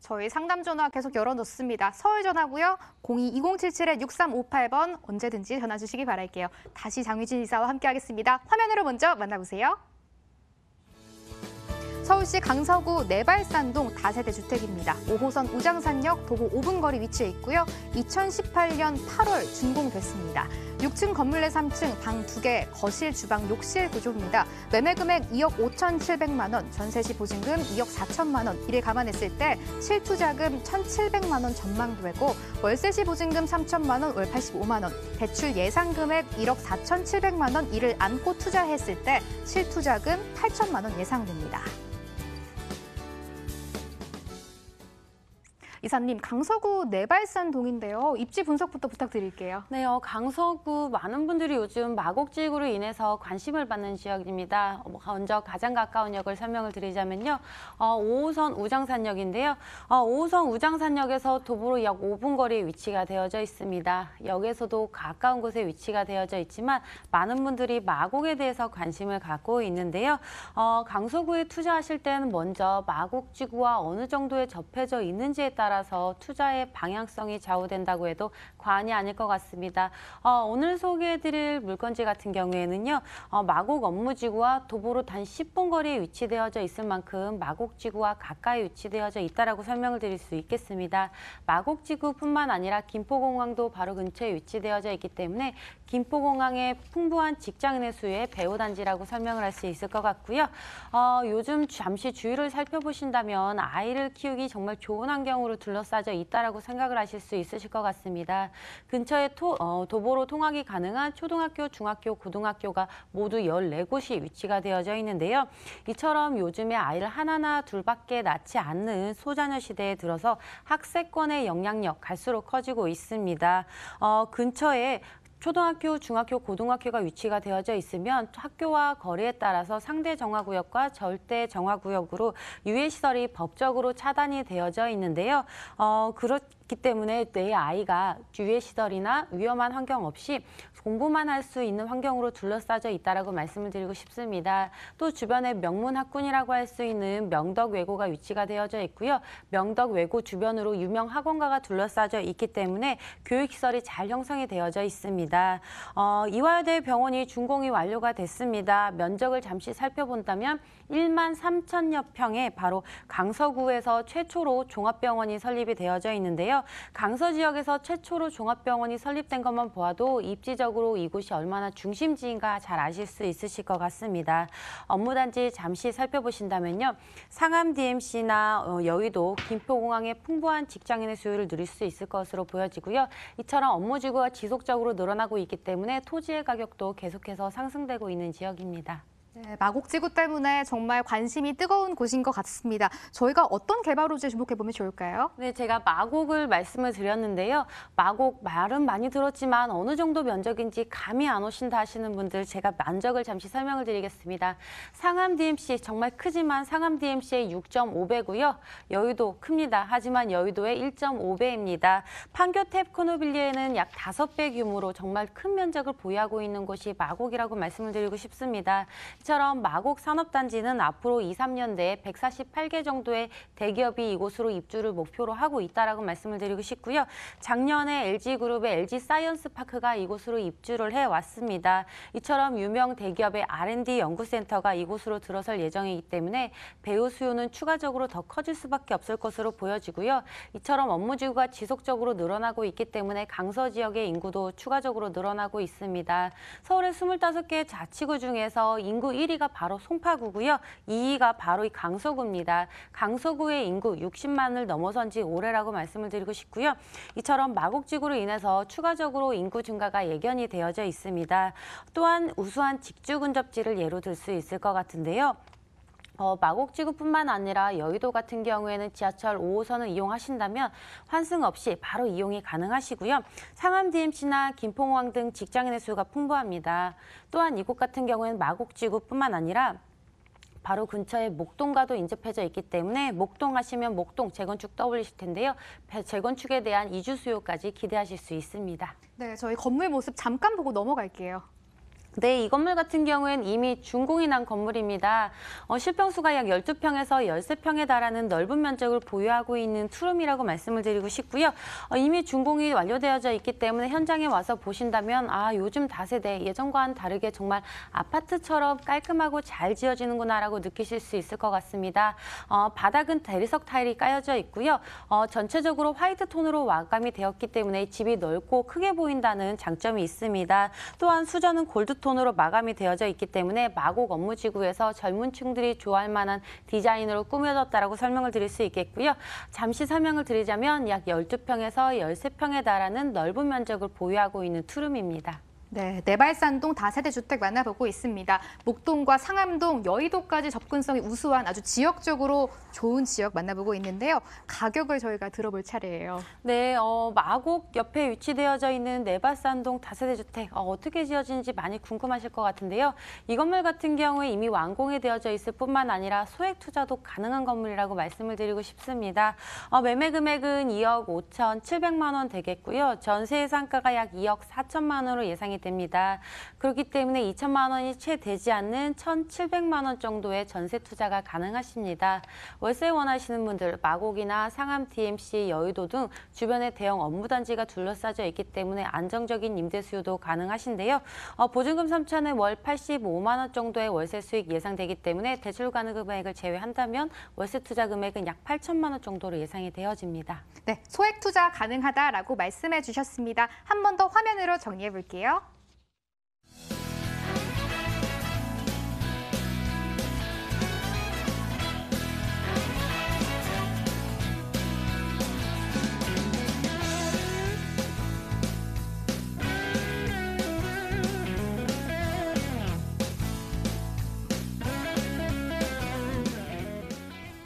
저희 상담 전화 계속 열어놓습니다. 서울 전화고요. 02-2077-6358번 언제든지 전화 주시기 바랄게요. 다시 장유진 이사와 함께하겠습니다. 화면으로 먼저 만나보세요. 서울시 강서구 내발산동 다세대 주택입니다. 5호선 우장산역 도보 5분 거리 위치해 있고요. 2018년 8월 준공됐습니다. 6층 건물 내 3층, 방 2개, 거실, 주방, 욕실 구조입니다. 매매 금액 2억 5,700만 원, 전세 시 보증금 2억 4천만 원, 이를 감안했을 때 실투자금 1,700만 원 전망되고 월세 시 보증금 3천만 원, 월 85만 원, 대출 예상 금액 1억 4,700만 원, 이를 안고 투자했을 때 실투자금 8천만 원 예상됩니다. 이사님, 강서구 내발산동인데요. 입지 분석부터 부탁드릴게요. 네, 강서구 많은 분들이 요즘 마곡지구로 인해서 관심을 받는 지역입니다. 먼저 가장 가까운 역을 설명을 드리자면요. 5호선 우장산역인데요. 5호선 우장산역에서 도보로 약 5분 거리에 위치가 되어져 있습니다. 역에서도 가까운 곳에 위치가 되어져 있지만 많은 분들이 마곡에 대해서 관심을 갖고 있는데요. 강서구에 투자하실 때는 먼저 마곡지구와 어느 정도에 접해져 있는지에 따라서 투자의 방향성이 좌우된다고 해도 과언이 아닐 것 같습니다. 오늘 소개해드릴 물건지 같은 경우에는요. 마곡 업무지구와 도보로 단 10분 거리에 위치되어져 있을 만큼 마곡지구와 가까이 위치되어져 있다라고 설명을 드릴 수 있겠습니다. 마곡지구뿐만 아니라 김포공항도 바로 근처에 위치되어져 있기 때문에 김포공항의 풍부한 직장인의 수의 배후단지라고 설명을 할 수 있을 것 같고요. 요즘 잠시 주위를 살펴보신다면 아이를 키우기 정말 좋은 환경으로 둘러싸여 있다라고 생각을 하실 수 있으실 것 같습니다. 근처에 도보로 통학이 가능한 초등학교, 중학교, 고등학교가 모두 14곳이 위치가 되어져 있는데요. 이처럼 요즘에 아이를 하나나 둘밖에 낳지 않는 소자녀 시대에 들어서 학세권의 영향력 갈수록 커지고 있습니다. 근처에 초등학교, 중학교, 고등학교가 위치가 되어져 있으면 학교와 거리에 따라서 상대 정화구역과 절대 정화구역으로 유해시설이 법적으로 차단이 되어져 있는데요. 그렇기 때문에 내 아이가 유해시설이나 위험한 환경 없이 공부만 할 수 있는 환경으로 둘러싸여 있다라고 말씀을 드리고 싶습니다. 또 주변에 명문학군이라고 할 수 있는 명덕외고가 위치가 되어져 있고요. 명덕외고 주변으로 유명 학원가가 둘러싸여 있기 때문에 교육시설이 잘 형성이 되어져 있습니다. 이화여대 병원이 준공이 완료가 됐습니다. 면적을 잠시 살펴본다면 1만 3천여 평에 바로 강서구에서 최초로 종합병원이 설립이 되어져 있는데요. 강서 지역에서 최초로 종합병원이 설립된 것만 보아도 입지적으로 이곳이 얼마나 중심지인가 잘 아실 수 있으실 것 같습니다. 업무단지 잠시 살펴보신다면요. 상암 DMC나 여의도, 김포공항의 풍부한 직장인의 수요를 누릴 수 있을 것으로 보여지고요. 이처럼 업무지구가 지속적으로 늘어나고 있기 때문에 토지의 가격도 계속해서 상승되고 있는 지역입니다. 네, 마곡지구 때문에 정말 관심이 뜨거운 곳인 것 같습니다. 저희가 어떤 개발 호재 주목해보면 좋을까요? 네, 제가 마곡을 말씀을 드렸는데요. 마곡 말은 많이 들었지만 어느 정도 면적인지 감이 안 오신다 하시는 분들 제가 면적을 잠시 설명을 드리겠습니다. 상암 DMC 정말 크지만 상암 DMC의 6.5배고요. 여의도 큽니다. 하지만 여의도의 1.5배입니다. 판교 탭 코노빌리에는 약 5배 규모로 정말 큰 면적을 보유하고 있는 곳이 마곡이라고 말씀을 드리고 싶습니다. 이처럼 마곡 산업단지는 앞으로 2, 3년 내에 148개 정도의 대기업이 이곳으로 입주를 목표로 하고 있다라고 말씀을 드리고 싶고요. 작년에 LG그룹의 LG사이언스파크가 이곳으로 입주를 해왔습니다. 이처럼 유명 대기업의 R&D 연구센터가 이곳으로 들어설 예정이기 때문에 배우 수요는 추가적으로 더 커질 수밖에 없을 것으로 보여지고요. 이처럼 업무지구가 지속적으로 늘어나고 있기 때문에 강서 지역의 인구도 추가적으로 늘어나고 있습니다. 서울의 25개 자치구 중에서 인구 1위가 바로 송파구고요. 2위가 바로 이 강서구입니다. 강서구의 인구 60만을 넘어선 지 오래라고 말씀을 드리고 싶고요. 이처럼 마곡지구로 인해서 추가적으로 인구 증가가 예견이 되어져 있습니다. 또한 우수한 직주 근접지를 예로 들 수 있을 것 같은데요. 마곡지구뿐만 아니라 여의도 같은 경우에는 지하철 5호선을 이용하신다면 환승 없이 바로 이용이 가능하시고요. 상암 DMC나 김포공항 등 직장인의 수요가 풍부합니다. 또한 이곳 같은 경우에는 마곡지구뿐만 아니라 바로 근처에 목동과도 인접해져 있기 때문에 목동 하시면 목동 재건축 떠올리실 텐데요. 재건축에 대한 이주 수요까지 기대하실 수 있습니다. 네, 저희 건물 모습 잠깐 보고 넘어갈게요. 네, 이 건물 같은 경우엔 이미 준공이 난 건물입니다. 실평수가 약 12평에서 13평에 달하는 넓은 면적을 보유하고 있는 투룸이라고 말씀을 드리고 싶고요. 이미 준공이 완료되어져 있기 때문에 현장에 와서 보신다면 요즘 다세대 예전과는 다르게 정말 아파트처럼 깔끔하고 잘 지어지는구나라고 느끼실 수 있을 것 같습니다. 바닥은 대리석 타일이 까여져 있고요. 전체적으로 화이트 톤으로 마감이 되었기 때문에 집이 넓고 크게 보인다는 장점이 있습니다. 또한 수전은 골드 톤으로 마감이 되어져 있기 때문에 마곡 업무지구에서 젊은 층들이 좋아할 만한 디자인으로 꾸며졌다라고 설명을 드릴 수 있겠고요. 잠시 설명을 드리자면 약 12평에서 13평에 달하는 넓은 면적을 보유하고 있는 투룸입니다. 네, 내발산동 다세대 주택 만나보고 있습니다. 목동과 상암동, 여의도까지 접근성이 우수한 아주 지역적으로 좋은 지역 만나보고 있는데요. 가격을 저희가 들어볼 차례예요. 네, 마곡 옆에 위치되어져 있는 내발산동 다세대 주택 어떻게 지어지는지 많이 궁금하실 것 같은데요. 이 건물 같은 경우에 이미 완공이 되어져 있을 뿐만 아니라 소액 투자도 가능한 건물이라고 말씀을 드리고 싶습니다. 매매 금액은 2억 5,700만 원 되겠고요. 전세 예상가가 약 2억 4천만 원으로 예상이 됩니다. 그렇기 때문에 2천만 원이 채 되지 않는 1,700만 원 정도의 전세 투자가 가능하십니다. 월세 원하시는 분들 마곡이나 상암, DMC, 여의도 등 주변에 대형 업무단지가 둘러싸져 있기 때문에 안정적인 임대 수요도 가능하신데요. 보증금 3천에 월 85만 원 정도의 월세 수익 예상되기 때문에 대출 가능 금액을 제외한다면 월세 투자 금액은 약 8천만 원 정도로 예상이 되어집니다. 네, 소액 투자 가능하다라고 말씀해 주셨습니다. 한 번 더 화면으로 정리해 볼게요.